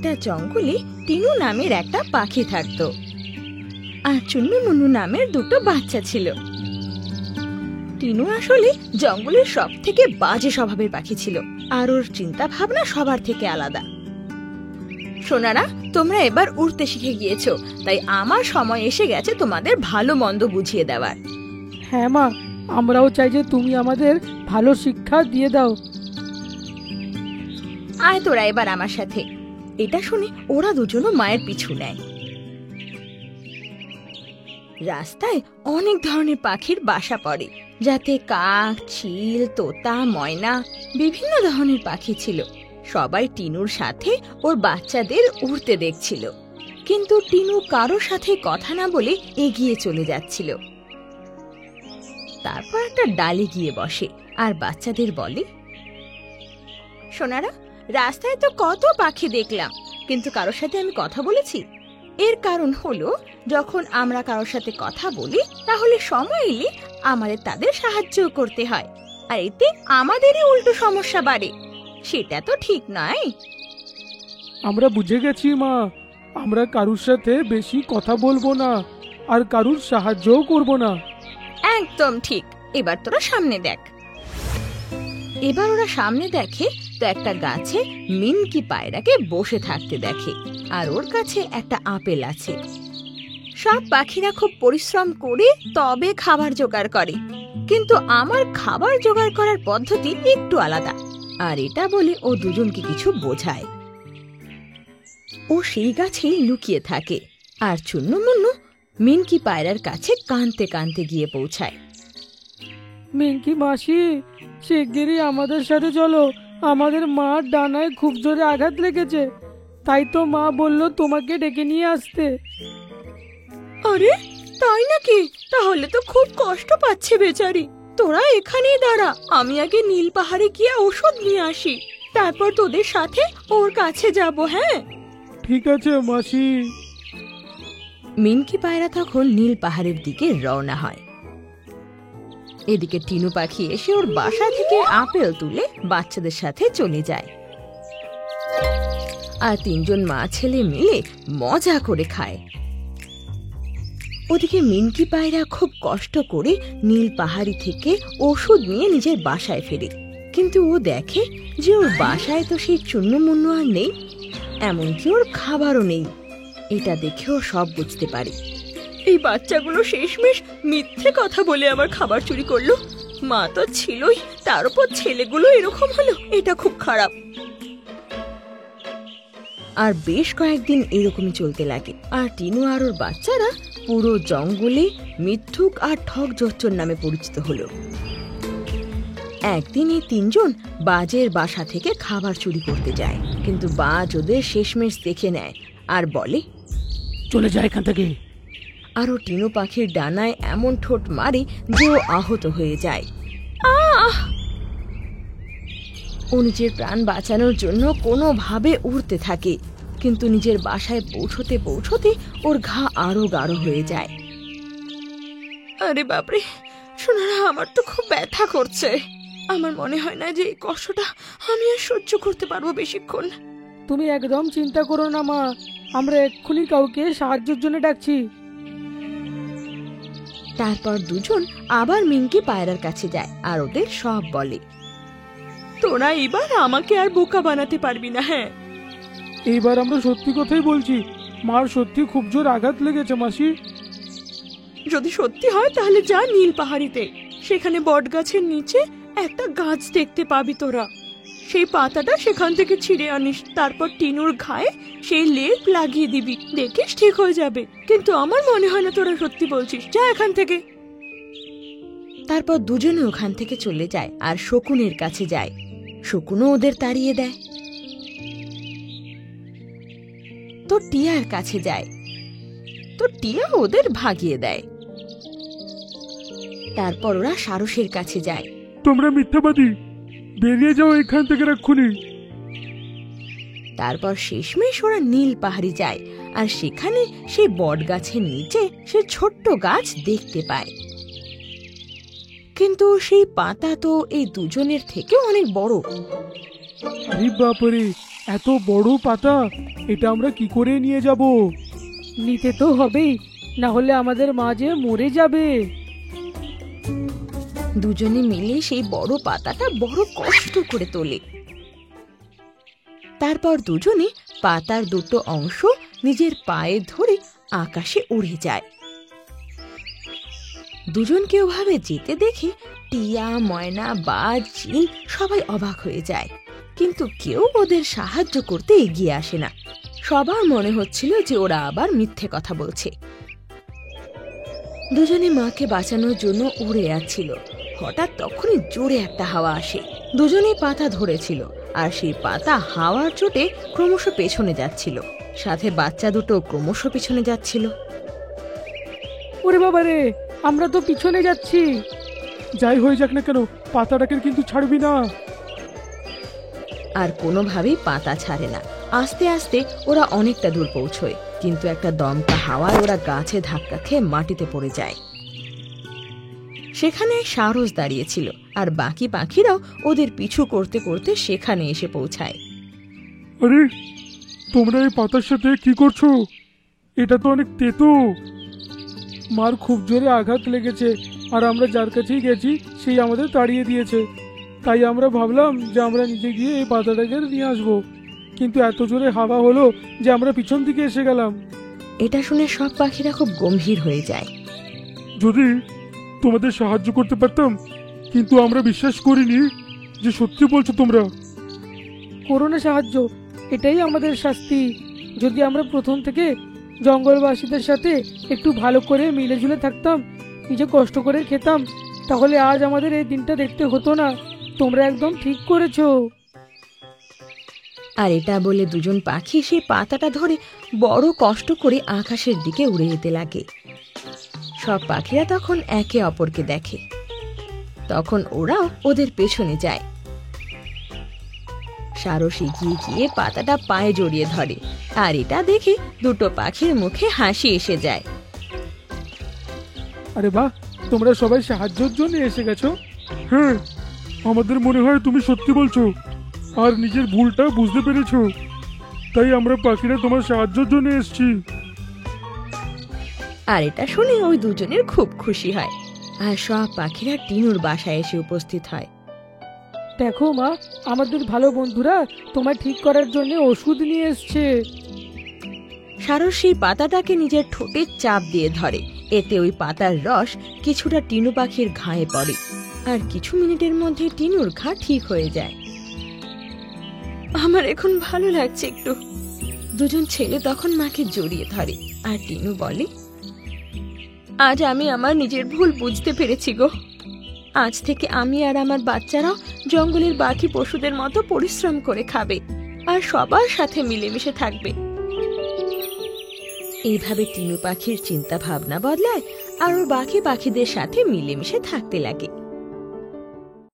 একটা জঙ্গলে টিনু নামের একটা পাখি থাকতো, আর চুন্নু মুন্নু নামের দুটো বাচ্চা ছিল। টিনু আসলে জঙ্গলের সব থেকে বাজে স্বভাবের পাখি ছিল, আর ওর চিন্তা ভাবনা সবার থেকে আলাদা। সোনারা, তোমরা এবার উড়তে শিখে গিয়েছো, তাই আমার সময় এসে গেছে তোমাদের ভালো মন্দ বুঝিয়ে দেওয়ার। হ্যাঁ মা, আমরাও চাই যে তুমি আমাদের ভালো শিক্ষা দিয়ে দাও। আয় তোরা এবার আমার সাথে। এটা শুনে ওরা দুজনও মায়ের পিছু নেয়। রাস্তায় অনেক ধরনের পাখির বাসা পড়ে, যাতে কাক, চিল, তোতা, ময়না, বিভিন্ন ধরনের পাখি ছিল। সবাই টিনুর সাথে ওর বাচ্চাদের উড়তে দেখছিল, কিন্তু টিনু কারোর সাথে কথা না বলে এগিয়ে চলে যাচ্ছিল। তারপর একটা ডালে গিয়ে বসে আর বাচ্চাদের বলে, সোনারা, রাস্তায় তো কত পাখি দেখলাম, কিন্তু কারোর সাথে আমি কথা বলেছি? এর কারণ হলো, যখন আমরা কারোর সাথে কথা বলি তাহলে সময় এলে আমাদের তাদের সাহায্য করতে হয়, আর এতে আমাদেরই উল্টো সমস্যা বাড়ে। সেটা তো ঠিক নয়। আমরা বুঝে গেছি মা, আমরা কারুর সাথে বেশি কথা বলবো না, আর কারুর সাহায্যও করব না। একদম ঠিক। এবার তোরা সামনে দেখ। এবার ওরা সামনে দেখে তো একটা গাছে মিনকি পায়রাকে বসে থাকতে দেখে, আর ওর কাছে একটা আপেল আছে। সব পাখিরা খুব পরিশ্রম করে তবে খাবার জোগাড় করে, কিন্তু আমার খাবার জোগাড় করার পদ্ধতি একটু আলাদা, আর এটা বলে ও দুজনকে কিছু বোঝায়। ও সেই গাছেই লুকিয়ে থাকে, আর চুন্নু মুন্নু মিনকি পায়রার কাছে কাঁদতে কাঁদতে গিয়ে পৌঁছায়। মিনকি মাসি, শিগগিরই আমাদের সাথে চলো, আমাদের মার ডানায় খুব জোরে আঘাত লেগেছে, তাই তো মা বলল তোমাকে ডেকে নিয়ে আসতে। আরে তাই নাকি? তাহলে তো খুব কষ্ট পাচ্ছে বেচারি। তোরা এখানেই দাঁড়া, আমি আগে নীল পাহাড়ে গিয়ে ওষুধ নিয়ে আসি, তারপর তোদের সাথে ওর কাছে যাব। হ্যাঁ ঠিক আছে মাসি। মিনকি পায়রা তখন নীল পাহাড়ের দিকে রওনা হয়। এদিকে টিনু পাখি এসে ওর বাসা থেকে আপেল তুলে বাচ্চাদের সাথে চলে যায়, আর তিনজন মা ছেলে মিলে মজা করে খায়। ওদিকে মিনকি পায়রা খুব কষ্ট করে নীল পাহাড়ি থেকে ওষুধ নিয়ে নিজের বাসায় ফেরে, কিন্তু ও দেখে যে ওর বাসায় তো সেই চুন্নু মুন্নু আর নেই, এমনকি ওর খাবারও নেই। এটা দেখে ও সব বুঝতে পারে। এই বাচ্চাগুলো শেষমেশ মিথ্যে কথা বলে আমার খাবার চুরি করলো। মা তো ছিলই, তার উপর ছেলেগুলো এরকম হলো, এটা খুব খারাপ। আর বেশ কয়েকদিন এরকমই চলতে লাগে, আর টিনু আর ওর বাচ্চারা পুরো জঙ্গলে মিথ্যুক আর ঠক জচ্চর নামে পরিচিত হলো। একদিন এই তিনজন বাজের বাসা থেকে খাবার চুরি করতে যায়, কিন্তু বাজ ওদের শেষমেশ দেখে নেয় আর বলে, চলে যায় এখান থেকে। আর ও টিনু পাখির ডানায় এমন ঠোঁট মারে যে ও আহত হয়ে যায়। ও নিজের প্রাণ বাঁচানোর জন্য কোনোভাবে উড়তে থাকে, কিন্তু নিজের বাসায় পৌঁছতে পৌঁছতে ওর ঘা আরো গাঢ় হয়ে যায়। আরে বাপরে, সোনারা, আমার তো খুব ব্যথা করছে। আমার মনে হয় না যে এই কষ্টটা আমি আর সহ্য করতে পারবো বেশিক্ষণ। তুমি একদম চিন্তা করো না মা, আমরা এক্ষুনি কাউকে সাহায্যের জন্য ডাকছি। তারপর দুজন আবার মিনকি পায়রার কাছে যায় আর ওদের সব বলে, তোরা এবার আমাকে আর বোকা বানাতে পারবি না। হ্যাঁ, এইবার আমরা সত্যি কথাই বলছি, মার সত্যি খুব জোর আঘাত লেগেছে মাসি। যদি সত্যি হয় তাহলে যা নীল পাহাড়িতে, সেখানে বট গাছের নিচে একটা গাছ দেখতে পাবি তোরা। সেই পাতাটা সেখান থেকে ছিঁড়ে আনিস, তারপর টিনুর ঘায়ে সেই লেপ লাগিয়ে দিবি, দেখিস ঠিক হয়ে যাবে। কিন্তু আমার মনে হয় না তোরা সত্যি বলছিস, যা এখান থেকে। তারপর দুজনে ওখান থেকে চলে যায় আর শকুনের কাছে যায়। শকুনও ওদের তাড়িয়ে দেয়। তো টিয়ার কাছে যায়, তো টিয়া ওদের ভাগিয়ে দেয়। তারপর ওরা সারসের কাছে যায়। তোমরা মিথ্যাবাদী, বেরিয়ে যাও এখান থেকে এক্ষুনি। তারপর শেষমেশ ওরা নীল পাহাড়ি যায়, আর সেখানে সেই বট গাছের নিচে সে ছোট্ট গাছ দেখতে পায়। কিন্তু সেই পাতা তো এই দুজনের থেকে অনেক বড়। আরে বাপরে, এত বড় পাতা, এটা আমরা কি করে নিয়ে যাব? নিতে তো হবেই, না হলে আমাদের মা যে মরে যাবে। দুজনে মিলে সেই বড় পাতাটা বড় কষ্ট করে তোলে। তারপর দুজনে পাতার দুটো অংশ নিজের পায়ে ধরে আকাশে উড়ে যায়। দুজনকে ওভাবে যেতে দেখে টিয়া, ময়না, বাজ, চিল সবাই অবাক হয়ে যায়, কিন্তু কেউ ওদের সাহায্য করতে এগিয়ে আসে না। সবার মনে হচ্ছিল যে ওরা আবার মিথ্যে কথা বলছে। দুজনে মাকে বাঁচানোর জন্য উড়ে যাচ্ছিল। হঠাৎ তখনই জোরে একটা হাওয়া আসে। দুজনেই পাতা ধরেছিল, আর সেই পাতা হাওয়ার চোটে ক্রমশ পেছনে যাচ্ছিল। সাথে বাচ্চা দুটো ক্রমশ পেছনে যাচ্ছিল। ওরে বাবা রে, আমরা তো পিছনে যাচ্ছি। যাই হয়ে যাক না কেন, পাতাটাকে কিন্তু ছাড়বি না। আর কোনোভাবেই পাতা ছাড়ে না। আস্তে আস্তে ওরা অনেকটা দূর পৌঁছয়, কিন্তু একটা দমকা হাওয়ায় ওরা গাছে ধাক্কা খেয়ে মাটিতে পড়ে যায়। সেখানে সারস দাঁড়িয়েছিল, আর বাকি পাখিরাও ওদের পিছু করতে করতে সেখানে এসে পৌঁছায়। আরে, তোমরা এই পাতার সাথে কি করছো? এটা তো অনেক তেতো। মার খুব জোরে আঘাত লেগেছে, আর আমরা যার কাছেই গেছি সেই আমাদের তাড়িয়ে দিয়েছে। তাই আমরা ভাবলাম যে আমরা নিজে গিয়ে এই পাতাটাকে নিয়ে আসবো, কিন্তু এত জোরে হাওয়া হলো যে আমরা পিছন দিকে এসে গেলাম। এটা শুনে সব পাখিরা খুব গম্ভীর হয়ে যায়। যদি তোমাদের সাহায্য করতে পারতাম, কিন্তু আমরা বিশ্বাস করিনি যে সত্যি বলছো তোমরা। করো না সাহায্য, এটাই আমাদের শাস্তি। যদি আমরা প্রথম থেকে জঙ্গলবাসীদের সাথে একটু ভালো করে মিলেঝুলে থাকতাম, নিজে কষ্ট করে খেতাম, তাহলে আজ আমাদের এই দিনটা দেখতে হতো না। তোমরা একদম ঠিক করেছো। আর এটা বলে দুজন পাখি সেই পাতাটা ধরে বড় কষ্ট করে আকাশের দিকে উড়ে যেতে লাগে। সব পাখিরা তখন একে অপরকে দেখে। তখন ওরাও ওদের পেছনে যায়। সারস এগিয়ে গিয়ে পাতাটা পায়ে জড়িয়ে ধরে, আর এটা দেখে দুটো পাখির মুখে হাসি এসে যায়। আরে বাহ, তোমরা সবাই সাহায্যের জন্য এসে গেছো। হ্যাঁ, আমাদের মনে হয় তুমি সত্যি বলছো আর নিজের ভুলটা বুঝতে পেরেছো। তাই আমরা পাখিরা তোমার সাহায্যের জন্য এসেছি। আর এটা শুনে ওই দুজনের খুব খুশি হয়, আর সব পাখিরা টিনুর বাসায় এসে উপস্থিত হয়। দেখো মা, আমাদের ভালো বন্ধুরা তোমার ঠিক করার জন্য ওষুধ নিয়ে এসছে। সারস সেই পাতাটাকে নিজের ঠোঁটে চাপ দিয়ে ধরে। এতে ওই পাতার রস কিছুটা টিনু পাখির ঘায়ে পড়ে, আর কিছু মিনিটের মধ্যে টিনুর ঘা ঠিক হয়ে যায়। আমার এখন ভালো লাগছে একটু। দুজন ছেলে তখন মাকে জড়িয়ে ধরে, আর টিনু বলে, আজ আমি আমার নিজের ভুল বুঝতে পেরেছি গো। আজ থেকে আমি আর আমার বাচ্চারাও জঙ্গলের বাকি পশুদের মতো পরিশ্রম করে খাবে, আর সবার সাথে মিলেমিশে থাকবে। এইভাবে টিনু পাখির চিন্তা ভাবনা বদলায়, আর ওর বাকি পাখিদের সাথে মিলেমিশে থাকতে লাগে।